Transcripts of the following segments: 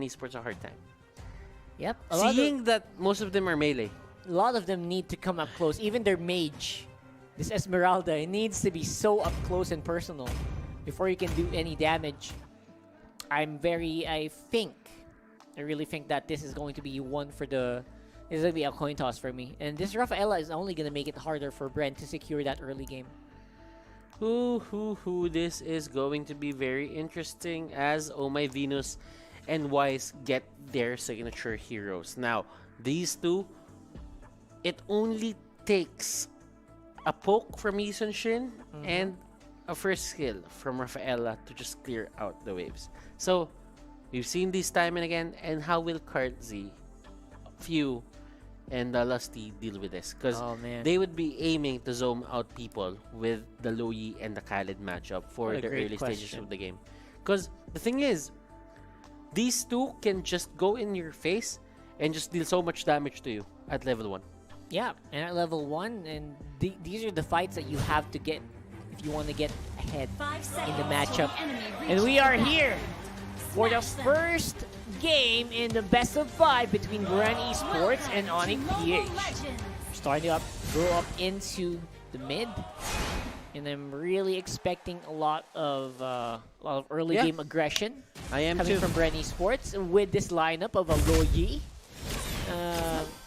Esports a hard time. Yep. Seeing that most of them are melee. A lot of them need to come up close. Even their mage, this Esmeralda, it needs to be so up close and personal before you can do any damage. I really think that this is going to be one for the... This is going to be a coin toss for me. And this Rafaela is only going to make it harder for BREN to secure that early game. This is going to be very interesting as Oh My Venus and Wise get their signature heroes. Now, these two, it only takes a poke from Yisun Shin and a first skill from Rafaela to just clear out the waves. So, we've seen this time and again, and how will Kartzy, Few, and Lusty deal with this? Because they would be aiming to zone out people with the Loyi and the Khalid matchup for the early stages of the game. Because the thing is, these two can just go in your face and just deal so much damage to you at level 1. Yeah, and at level 1, and these are the fights that you have to get if you want to get ahead in the matchup. And we are here for the first game in the best of 5 between BREN Esports and ONIC PH. Starting to go up into the mid, and I'm really expecting a lot of early game aggression. I am coming too. From BREN Esports with this lineup of a Loyi.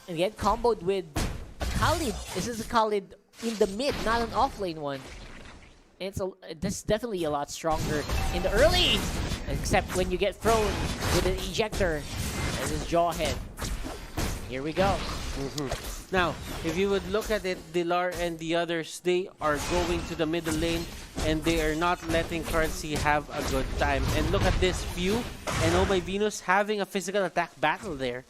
Again, comboed with a Khalid. This is a Khalid in the mid, not an offlane one. This is definitely a lot stronger in the early, except when you get thrown with an ejector as his jawhead. Here we go. Now, if you would look at it, Dilar and the others, they are going to the middle lane and they are not letting Kartzy have a good time. And look at this Few and Oh My Venus having a physical attack battle there.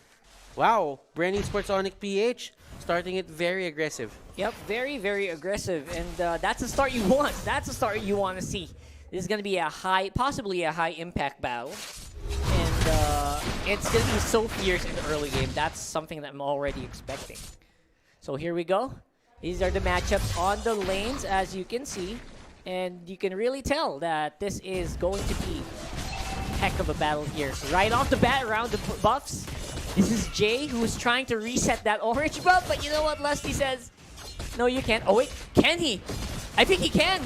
Wow, BREN Esports ONIC PH starting it very aggressive. Yep, very, very aggressive. And that's the start you want. That's the start you want to see. This is going to be possibly a high impact battle. And it's going to be so fierce in the early game. That's something that I'm already expecting. So here we go. These are the matchups on the lanes, as you can see. And you can really tell that this is going to be a heck of a battle here. So right off the bat, around the buffs, this is Jay, who's trying to reset that orange buff. But you know what Lusty says? No, you can't. Oh, wait. Can he? I think he can.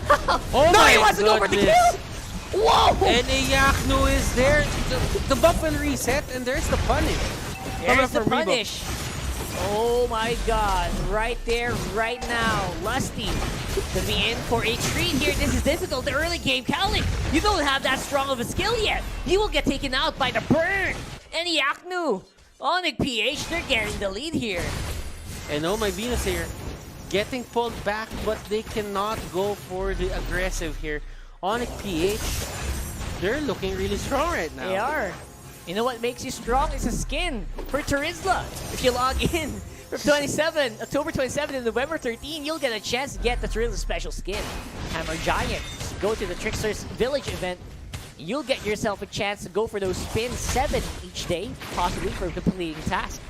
Oh no, my he wants to go for the kill! Whoa! And Iyaknu is there. The buff will reset, and there's the punish. There's the punish. Oh my god. Right there, right now. Lusty gonna be in for a treat here. This is difficult. The early game. Khalid, you don't have that strong of a skill yet. You will get taken out by the burn. And Iyaknu, ONIC PH, they're getting the lead here. And Oh My Venus here, getting pulled back, but they cannot go for the aggressive here. ONIC PH, they're looking really strong right now. They are. You know what makes you strong? It's a skin for Terizla. If you log in from October 27 to November 13, you'll get a chance to get the Terizla special skin. Hammer Giant. Go to the Trickster's Village event. You'll get yourself a chance to go for those spins 7 each day, possibly for completing tasks.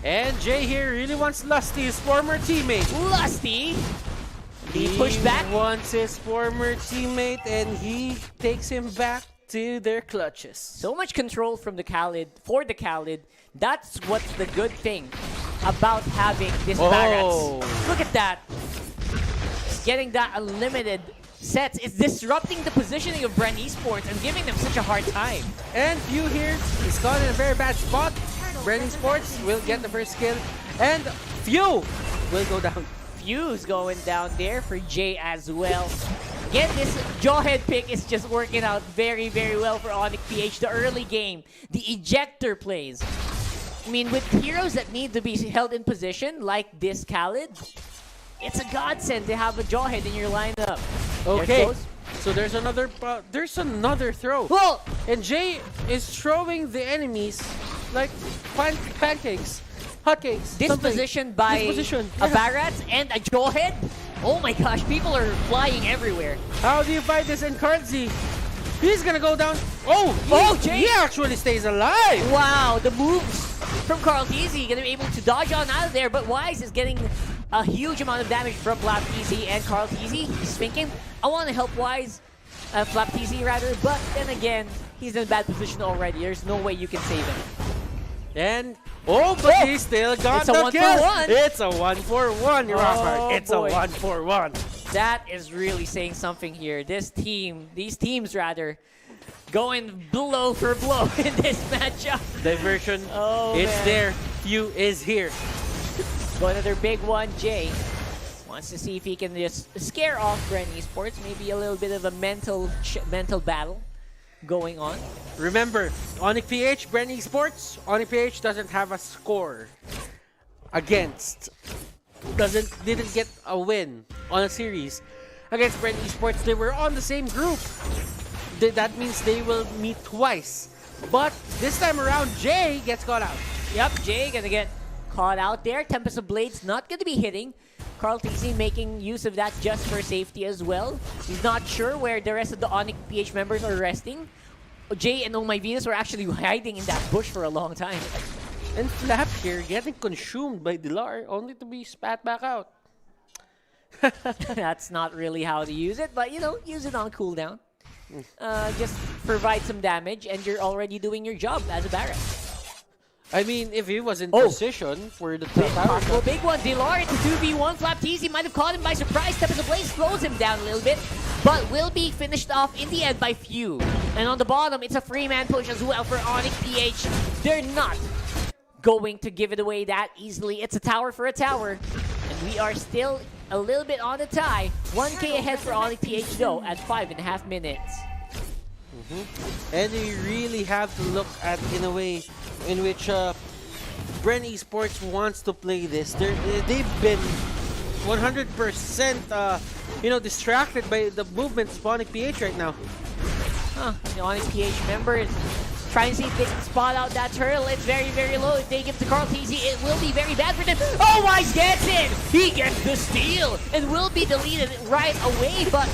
And Jay here really wants Lusty, his former teammate. Lusty! He pushed back. He wants his former teammate, and he takes him back to their clutches. So much control from the Khalid, for the Khalid. That's what's the good thing about having this Barats. Look at that. Getting that unlimited sets is disrupting the positioning of BREN Esports and giving them such a hard time. And Few here is caught in a very bad spot. BREN Esports will get the first kill, and Few will go down. Few's going down there for Jay as well. Again, this jawhead pick is just working out very, very well for ONIC PH. The early game, the ejector plays. I mean, with heroes that need to be held in position, like this Khalid, it's a godsend to have a jawhead in your lineup. Okay, so there's another throw. Whoa! And Jay is throwing the enemies like pancakes, hotcakes. Dispositioned by a Barats and a jawhead. Oh my gosh, people are flying everywhere. How do you fight this in Kartzy? He's gonna go down. Jay! He actually stays alive. Wow, the moves from Karl'Tzy gonna be able to dodge on out of there, but Wise is getting a huge amount of damage from Blap Easy and Karl'Tzy. He's thinking, I want to help Wise Flap TC rather, but then again, he's in a bad position already. There's no way you can save him. And but he still got It's a the 1 kill. for 1. It's a 1-for-1, Rockheart. It's boy. a 1-for-1. That is really saying something here. These teams rather, going blow for blow in this matchup. Diversion, it's man. there. Few is here. Go another big one. Jay wants to see if he can just scare off BREN Esports. Maybe a little bit of a mental battle going on. Remember, ONIC PH, BREN Esports, ONIC PH doesn't have a score against. Didn't get a win on a series against BREN Esports. They were on the same group. That means they will meet twice. But this time around, Jay gets caught out. Yep, Jay gonna get caught out there. Tempest of Blades not gonna be hitting. Carl TC making use of that just for safety as well. He's not sure where the rest of the ONIC PH members are resting. Jay and Oh My Venus were actually hiding in that bush for a long time. And Flap here getting consumed by Dilar only to be spat back out. That's not really how to use it, but you know, use it on cooldown. Just provide some damage and you're already doing your job as a Baron. I mean, if he was in position for the tower shot. Big one. Dilar into 2v1. Flap TC might have caught him by surprise. Tempest of Blaze slows him down a little bit, but will be finished off in the end by Few. And on the bottom, it's a free man push as well for ONIC PH. They're not going to give it away that easily. It's a tower for a tower. And we are still a little bit on the tie. 1K ahead for ONIC PH though at 5.5 minutes. And you really have to look at in a way in which BREN Esports wants to play this. They've been 100% distracted by the movements of ONIC PH right now. The ONIC PH members trying to see if they can spot out that turtle. It's very, very low. If they give to Carl TC, it will be very bad for them. Oh, Wise gets it! He gets the steal and will be deleted right away, but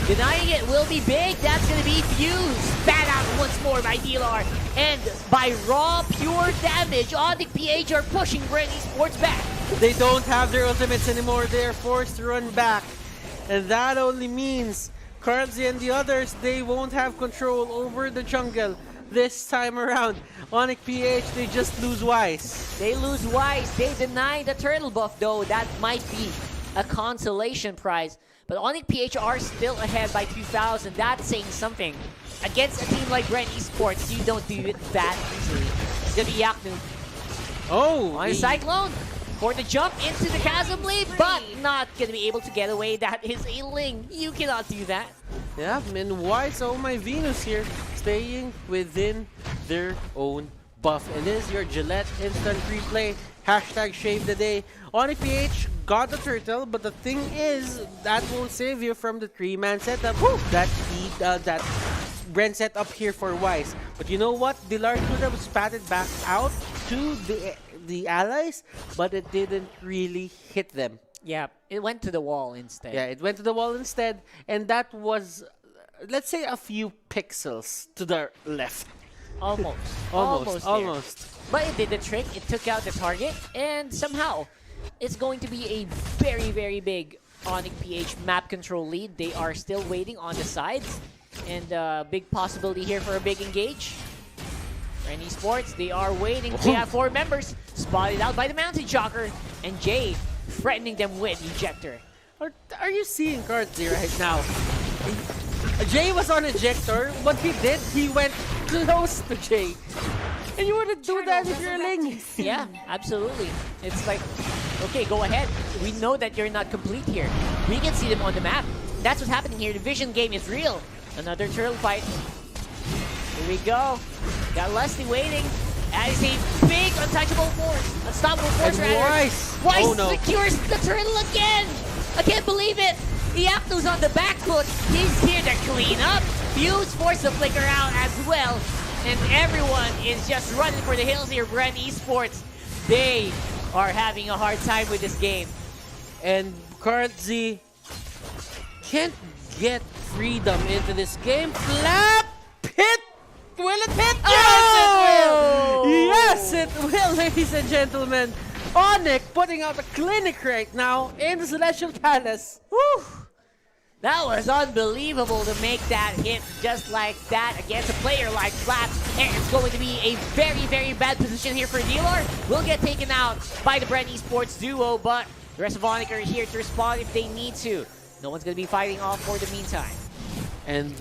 denying it will be big. That's going to be fused. Spat out once more by Dilar. And by raw, pure damage, ONIC PH are pushing BREN Esports back. They don't have their ultimates anymore. They are forced to run back. And that only means Carlzy and the others, they won't have control over the jungle this time around. ONIC PH, they just lose Wise. They lose Wise. They deny the turtle buff though. That might be a consolation prize. But ONIC PH are still ahead by 2,000. That's saying something. Against a team like BREN Esports, you don't do it that easily. It's gonna be Yaknu. On a Cyclone for the jump into the Chasm Blade, but not gonna be able to get away. That is a Ling. You cannot do that. Yeah, and Wise, Oh My Venus here, staying within their own buff. And this is your Gillette instant replay. Hashtag shave the day. ONIC PH got the turtle, but the thing is, that won't save you from the 3-man setup. That BREN setup here for Wise. But you know what? Dilar could have spatted back out to the allies, but it didn't really hit them. Yeah, it went to the wall instead. Yeah, it went to the wall instead, and that was, let's say, a few pixels to the left. Almost. But it did the trick. It took out the target, and somehow it's going to be a very, very big ONIC PH map control lead. They are still waiting on the sides, and big possibility here for a big engage. BREN Esports, they are waiting. They have 4 members spotted out by the Mountain Jocker, and Jay threatening them with Ejector. Are you seeing Cardsy right now? Jay was on Ejector. What he did, he went close to Jay. And you wouldn't do that if you're a Ling. Yeah, absolutely. It's like, okay, go ahead. We know that you're not complete here. We can see them on the map. That's what's happening here. The vision game is real. Another turtle fight. Here we go. Got Lusty waiting. That is a big untouchable force. Unstoppable force, rather. Wise secures the turtle again. I can't believe it. Yaknu's on the back foot. He's here to clean up. Fuse forced the flicker out as well. And everyone is just running for the hills here. BREN Esports, they are having a hard time with this game. And Cardsy can't get freedom into this game. Flap! Hit! Will it hit? Oh! Yes, it will! Yes, it will, ladies and gentlemen. ONIC putting out a clinic right now in the Celestial Palace. Woo! That was unbelievable to make that hit just like that against a player like Flat. And it's going to be a very, very bad position here for Dealar. Will get taken out by the BREN Esports duo, but the rest of ONIC are here to respond if they need to. No one's going to be fighting off for the meantime. And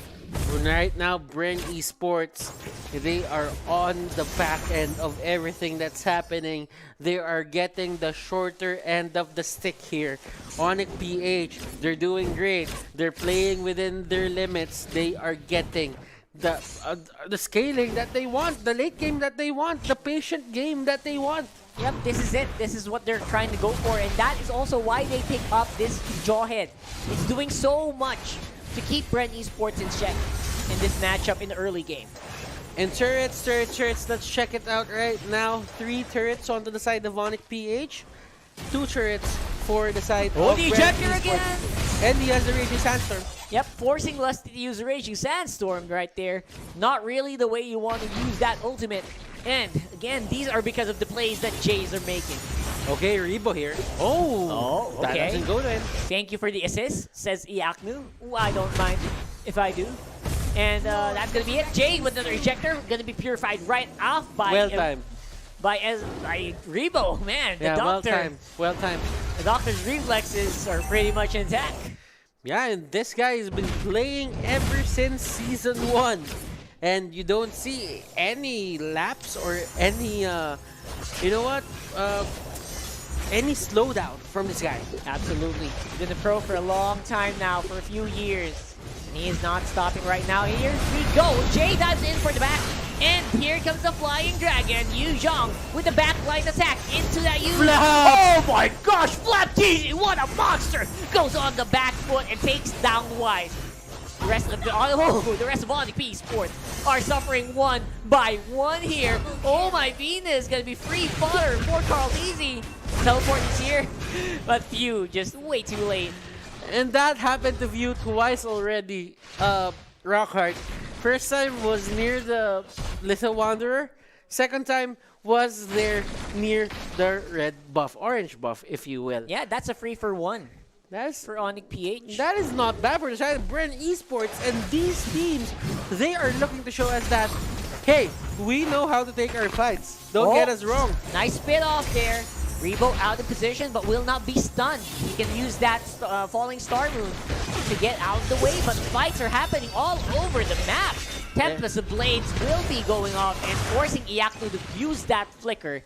right now, BREN Esports, they are on the back end of everything that's happening. They are getting the shorter end of the stick here. ONIC PH, they're doing great. They're playing within their limits. They are getting the scaling that they want, the late game that they want, the patient game that they want. Yep, this is it. This is what they're trying to go for, and that is also why they pick up this Jawhead. It's doing so much to keep BREN Esports in check in this matchup in the early game. And turrets, let's check it out right now. 3 turrets onto the side of ONIC PH. 2 turrets for the side of the BREN ejector Esports. again! And he has the Raging Sandstorm. Yep, forcing Lusty to use the Raging Sandstorm right there. Not really the way you want to use that ultimate. And again, these are because of the plays that Jays are making. Okay, Rebo here. Oh, that okay. doesn't go then. Thank you for the assist, says Iaknu. Ooh, I don't mind if I do. And that's going to be it. Jay with another ejector. Going to be purified right off by... Well timed. By Rebo, man. The doctor. Well timed. The doctor's reflexes are pretty much intact. Yeah, and this guy has been playing ever since Season 1. And you don't see any lapse or any, you know what? Any slowdown from this guy. Absolutely. He's been a pro for a long time now, for a few years. And he is not stopping right now. Here we go. Jay dives in for the back. And here comes the Flying Dragon, Yu Zhang, with the backline attack into that Yu. Oh my gosh, Flap TZ, what a monster! Goes on the back foot and takes down Wise. The rest of the ONIC Esports are suffering one by one here. Oh my Venus, gonna be free fodder for Carl Easy. Teleport is here, but Few just way too late. And that happened to View twice already. Rockhart. First time was near the Little Wanderer. Second time was there near the red buff, orange buff, if you will. Yeah, that's a free for one. That's for ONIC PH. That is not bad for the side of BREN Esports, and these teams, they are looking to show us that, hey, we know how to take our fights. Don't get us wrong. Nice spit off there. Rebo out of position, but will not be stunned. He can use that falling star move to get out of the way, but fights are happening all over the map. Tempest of Blades will be going off and forcing Iaknu to use that flicker.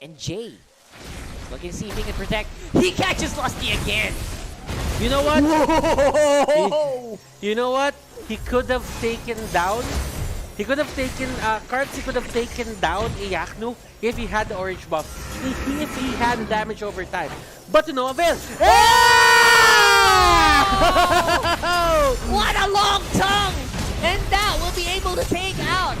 And Jay, looking to see if he can protect. He catches Lusty again. You know what? Whoa! You know what? He could have taken down. He could have taken cards. He could have taken down Iaknu if he had the orange buff. If he had damage over time, but to no avail. What a long tongue! And that will be able to take out.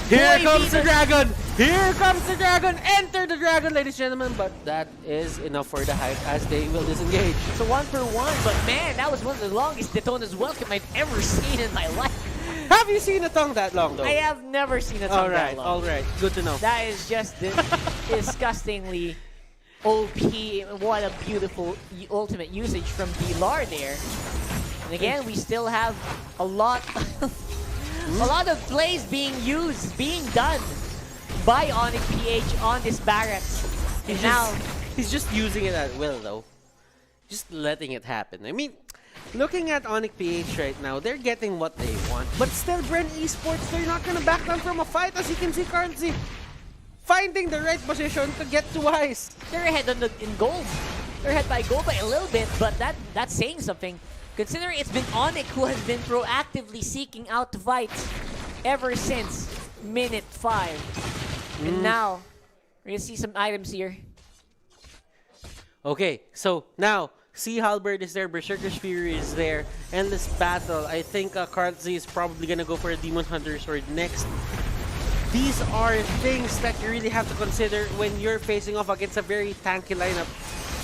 Here comes the dragon! Here comes the dragon! Enter the dragon, ladies and gentlemen. But that is enough for the hype as they will disengage. So 1-for-1, but man, that was one of the longest Daytona's welcome I've ever seen in my life. Have you seen a tongue that long, though? I have never seen a tongue that long. Alright, good to know. That is just disgustingly OP. What a beautiful ultimate usage from Pilar there. And again, we still have a lot of plays being used, being done by ONIC PH on this Barracks. And now he's just using it at will, though. Just letting it happen. I mean, looking at ONIC PH right now, they're getting what they want. But still, BREN Esports, they're not gonna back down from a fight, as you can see currently. Finding the right position to get to Wise. They're ahead in gold. They're ahead by gold by a little bit, but that's saying something. Considering it's been ONIC who has been proactively seeking out the fights ever since minute 5. And now, we're gonna see some items here. Okay, so now, Sea Halberd is there, Berserker's Fury is there, Endless Battle. I think Carl Z is probably gonna go for a Demon Hunter Sword next. These are things that you really have to consider when you're facing off against a very tanky lineup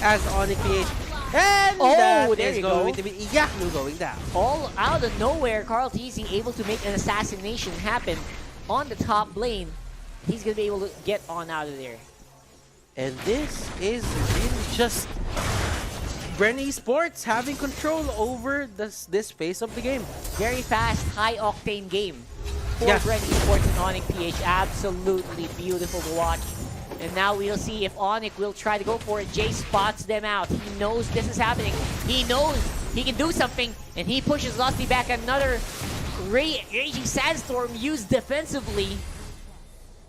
as ONIC PH. And that is going to be Iaknu going down. All out of nowhere, Carl TZ able to make an assassination happen on the top lane. He's going to be able to get on out of there. And this is really just BREN Esports having control over this phase of the game. Very fast, high-octane game for Yeah. BREN Esports and ONIC PH. Absolutely beautiful to watch. And now we'll see if ONIC will try to go for it. Jay spots them out. He knows this is happening. He knows he can do something, and he pushes Lusty back. Another raging sandstorm used defensively.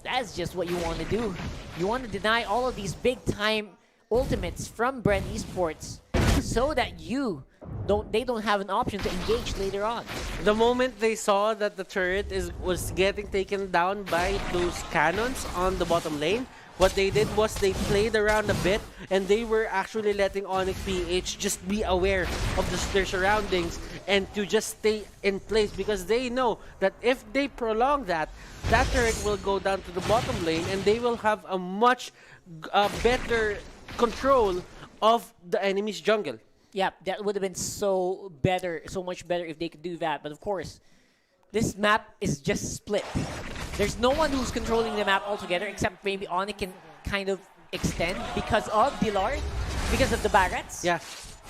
That's just what you want to do. You want to deny all of these big-time ultimates from BREN Esports so that they don't have an option to engage later on. The moment they saw that the turret was getting taken down by those cannons on the bottom lane, what they did was they played around a bit, and they were actually letting ONIC PH just be aware of their surroundings and to just stay in place, because they know that if they prolong that turret will go down to the bottom lane and they will have a much better control of the enemy's jungle. Yeah, that would have been so much better if they could do that. But of course, this map is just split. There's no one who's controlling the map altogether except maybe ONIC can kind of extend because of Dillard, because of the Barretts. Yeah.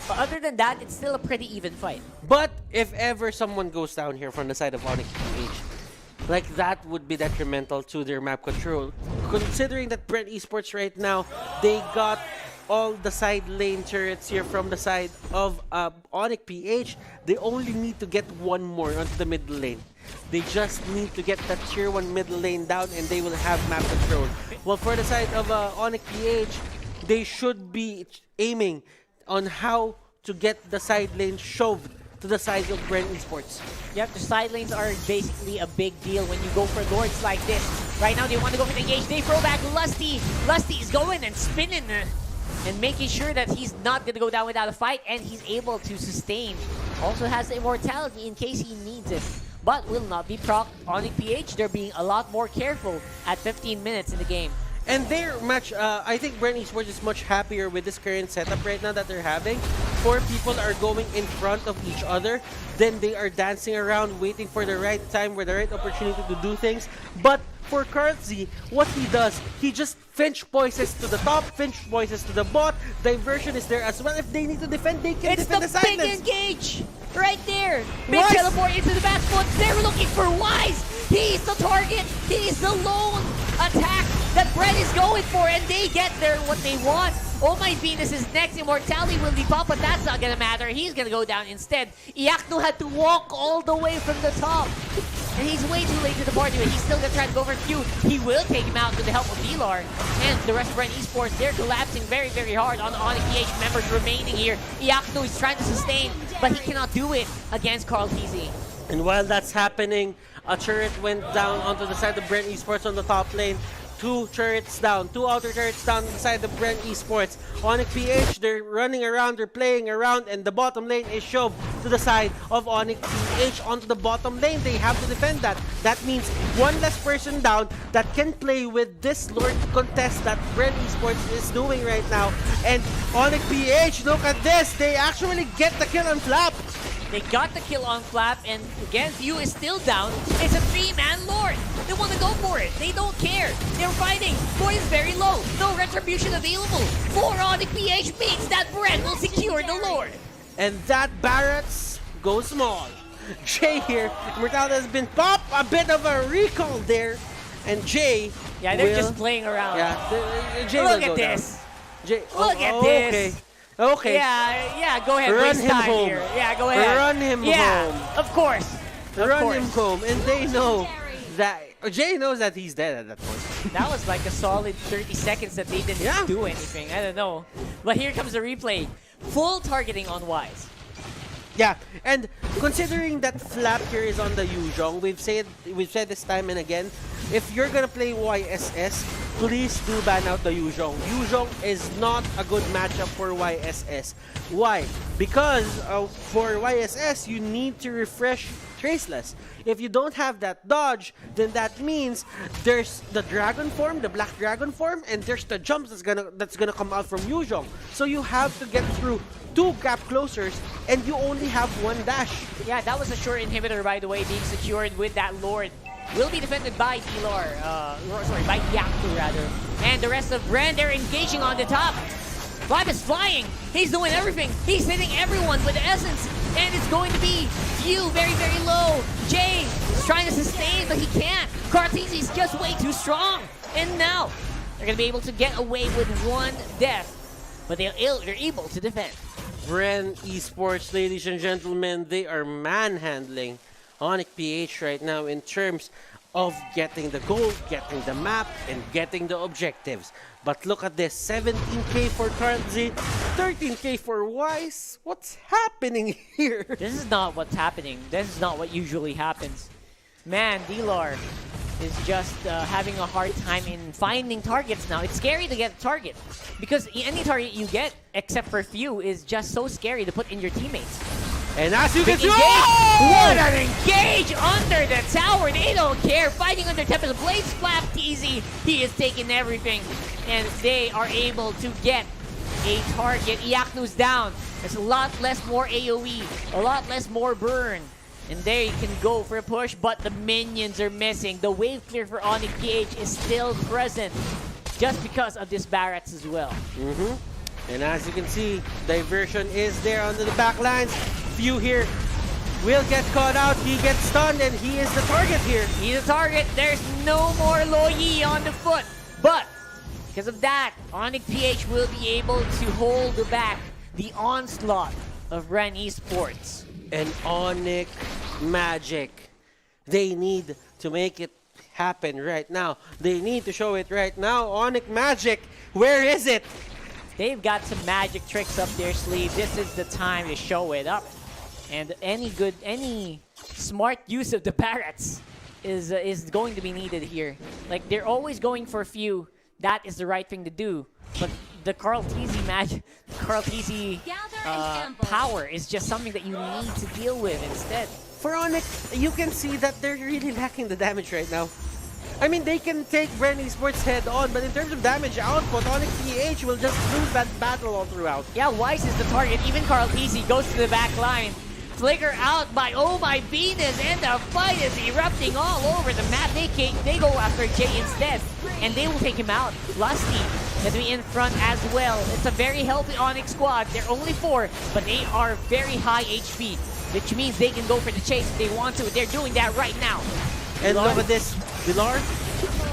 But other than that, it's still a pretty even fight. But if ever someone goes down here from the side of ONIC PH, like that would be detrimental to their map control. Considering that BREN Esports right now, they got all the side lane turrets here from the side of ONIC PH. They only need to get one more onto the middle lane. They just need to get that tier 1 middle lane down and they will have map control. Well, for the side of ONIC PH, they should be aiming on how to get the side lane shoved to the side of BREN Esports. Yep, the side lanes are basically a big deal when you go for lords like this. Right now, they want to go for the engage. They throw back Lusty. Lusty is going and spinning and making sure that he's not going to go down without a fight, and he's able to sustain. Also has the immortality in case he needs it, but will not be proc. ONIC PH, they're being a lot more careful at 15 minutes in the game. And they're much, I think BREN Esports is much happier with this current setup right now that they're having. 4 people are going in front of each other, then they are dancing around waiting for the right time or the right opportunity to do things. But for Karlzy, what he does, he just finch poises to the top, finch poises to the bot. Diversion is there as well. If they need to defend, they can defend the It's the big silence. engage! Right there! Big Wise. teleport into the back foot. They're looking for Wise! He's the target! He's the lone attack that BREN is going for, and they get there what they want. Oh My Venus is next. Immortality will be popped, but that's not gonna matter. He's gonna go down instead. Iakno had to walk all the way from the top. And he's way too late to the party, but he's still gonna try to go for a few. He will take him out with the help of Vilar. And the rest of BREN Esports, they're collapsing very, very hard on the ONIC PH members remaining here. Iakno is trying to sustain, but he cannot do it against Carl TZ. And while that's happening, a turret went down onto the side of BREN Esports on the top lane. 2 turrets down, 2 outer turrets down on the side of BREN Esports. ONIC PH, they're running around, they're playing around, and the bottom lane is shoved to the side of ONIC PH onto the bottom lane. They have to defend that. That means one less person down that can play with this Lord contest that BREN Esports is doing right now. And ONIC PH, look at this, they actually get the kill on Flap. They got the kill on Flap, and again, View is still down. It's a 3-man Lord. They want to go for it. They don't care. They're fighting. Lord is very low. No retribution available. For ONIC PH means that BREN will secure the Lord. And that Barretts goes small. Jay here, Immortality has been popped. A bit of a recall there. And Jay Yeah, they're will, just playing around. Yeah, Jay Look will at go this. down. Jay, Look at this. Okay. Yeah, go ahead. Run Waste him time home. here. Yeah, go ahead. Run him yeah, home. of course. Run him home. And they know that Jay knows that he's dead at that point. That was like a solid 30 seconds that they didn't do anything. I don't know. But here comes the replay. Full targeting on Wise. Yeah, and considering that Flap here is on the Yuzhong, we've said this time and again, if you're gonna play YSS, please do ban out the Yuzhong. Yuzhong is not a good matchup for YSS. Why? Because for YSS, you need to refresh Traceless. If you don't have that dodge, then that means there's the dragon form, the black dragon form, and there's the jumps that's gonna come out from Yuzhong. So you have to get through 2 gap closers, and you only have 1 dash. Yeah, that was a short inhibitor, by the way, being secured with that Lord. Will be defended by by Yaktu rather. And the rest of BREN, they're engaging on the top. Vibe is flying. He's doing everything. He's hitting everyone with Essence. And it's going to be Few very, very low. Jay is trying to sustain, but he can't. Cartesi's just way too strong. And now, they're going to be able to get away with one death. But they're able to defend. BREN Esports, ladies and gentlemen, they are manhandling ONIC PH right now in terms of getting the gold, getting the map, and getting the objectives. But look at this, 17k for Cartesy, 13k for Wise. What's happening here? This is not what's happening. This is not what usually happens. Man, D-Lar is just having a hard time in finding targets now. It's scary to get a target because any target you get, except for Few, is just so scary to put in your teammates. And as you can see, what an engage under the tower. They don't care. Fighting under Tempest Blades Flap TZ. He is taking everything. And they are able to get a target. Iaknu's down. There's a lot less more AoE. A lot less more burn. And there you can go for a push, but the minions are missing. The wave clear for ONIC PH is still present. Just because of this Barrats as well. And as you can see, diversion is there under the back lines. Few here will get caught out. He gets stunned and he is the target here. He's a target. There's no more Loyi on the foot. But because of that, ONIC PH will be able to hold back the onslaught of BREN Esports. And ONIC Magic, they need to make it happen right now. They need to show it right now. ONIC Magic, where is it? They've got some magic tricks up their sleeve. This is the time to show it up. And any smart use of the Barrats is going to be needed here. Like, they're always going for a Few. That is the right thing to do. But the Cartesi magic, Cartesi power is just something that you need to deal with instead. For ONIC, you can see that they're really lacking the damage right now. I mean, they can take BREN Esports head on, but in terms of damage output, ONIC PH will just lose that battle all throughout. Yeah, Wise is the target. Even Cartesi goes to the back line. Flicker out by Oh My Venus, and the fight is erupting all over the map. They go after Jay instead, and they will take him out. Lusty going to be in front as well. It's a very healthy ONIC squad. They're only 4, but they are very high HP, which means they can go for the chase if they want to. They're doing that right now. And look at this, Villar.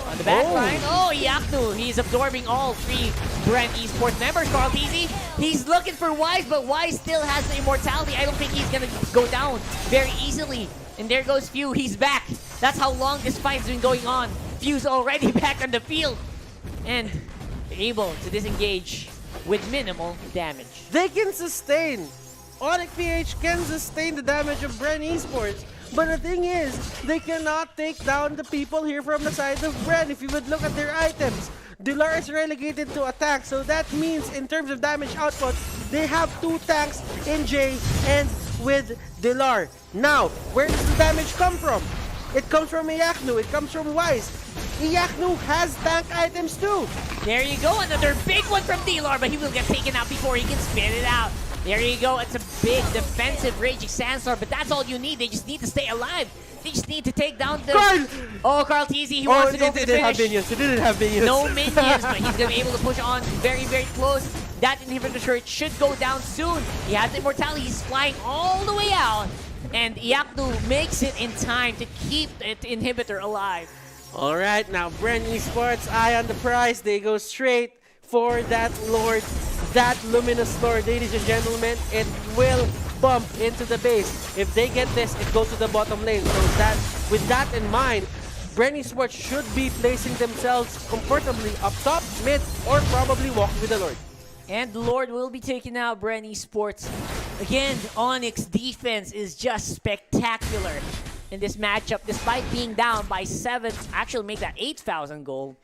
On the back line, Iaknu, he's absorbing all 3 BREN Esports members. Cartesi, he's looking for Wise, but Wise still has the immortality. I don't think he's gonna go down very easily. And there goes Few, he's back. That's how long this fight's been going on. Few's already back on the field. And able to disengage with minimal damage. They can sustain. ONIC PH can sustain the damage of BREN Esports. But the thing is, they cannot take down the people here from the side of BREN. If you would look at their items, Dilar is relegated to attack. So that means in terms of damage output, they have 2 tanks in Jay and with Dilar. Now, where does the damage come from? It comes from Iaknu, it comes from Wise. Iaknu has tank items too. There you go, another big one from Dilar, but he will get taken out before he can spit it out. There you go, it's a big defensive Raging Sandstorm, but that's all you need. They just need to stay alive. They just need to take down the... Cartesi, he wants to go for the finish. He didn't have minions. No minions, but he's going to be able to push on very, very close. That inhibitor shirt should go down soon. He has the immortality, he's flying all the way out. And Iaknu makes it in time to keep the inhibitor alive. All right, now BREN Esports, eye on the prize. They go straight for that Lord, that Luminous Lord. Ladies and gentlemen, it will bump into the base. If they get this, it goes to the bottom lane. So that, with that in mind, BREN Esports should be placing themselves comfortably up top, mid, or probably walking with the Lord. And the Lord will be taking out BREN Esports. Again, ONIC's defense is just spectacular in this matchup. Despite being down by 7, actually make that 8,000 gold,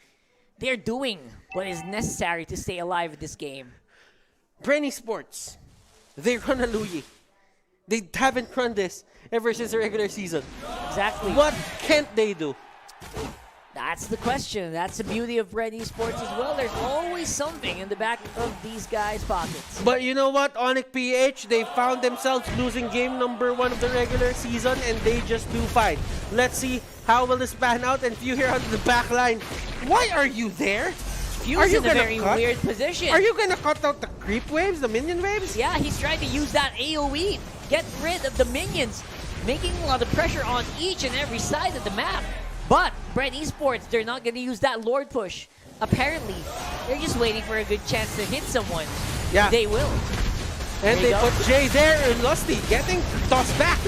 they're doing what is necessary to stay alive in this game. BREN Esports, they run a Luyi. They haven't run this ever since the regular season. Exactly. What can't they do? That's the question. That's the beauty of BREN Esports as well. There's always something in the back of these guys' pockets. But you know what? ONIC PH, they found themselves losing game number 1 of the regular season, and they just do fine. Let's see how will this pan out. And Few here on the back line. Why are you there? Fuse Are you in a gonna very cut? weird position. Are you gonna cut out the creep waves, the minion waves? Yeah, he's trying to use that AoE. Get rid of the minions, making a lot of pressure on each and every side of the map. But BREN Esports, they're not going to use that Lord push. Apparently, they're just waiting for a good chance to hit someone. Yeah. They will. And they There you put Jay there and Lusty getting tossed back.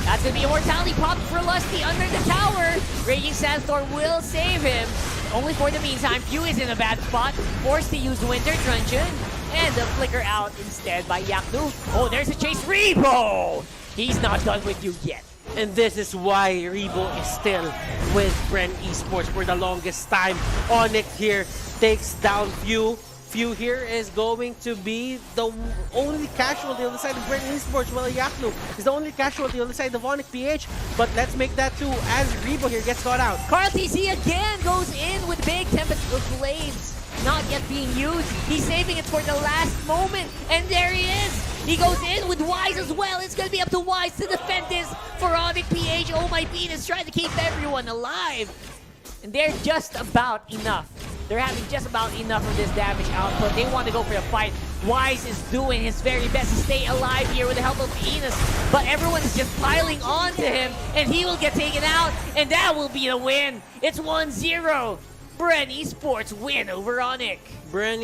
That's going to be Immortality pop for Lusty under the tower. Raging Sandstorm will save him. Only for the meantime, Pew is in a bad spot. Forced to use Winter Truncheon. And the flicker out instead by Yaknu. Oh, there's a chase. Rebo! He's not done with you yet. And this is why Rebo is still with BREN Esports for the longest time. ONIC here takes down Few. Few here is going to be the only casualty on the side of BREN Esports, while Yaknu is the only casualty on the side of ONIC PH. But let's make that two as Rebo here gets caught out. Carl TC again goes in with big Tempest of Blades. Not yet being used. He's saving it for the last moment. And there he is. He goes in with Wise as well. It's going to be up to Wise to defend this for ONIC PH. Oh my Venus trying to keep everyone alive. And they're just about enough. They're having just about enough of this damage output. They want to go for a fight. Wise is doing his very best to stay alive here with the help of Venus. But everyone is just piling on to him. And he will get taken out. And that will be the win. It's 1-0. BREN Esports win over ONIC. BREN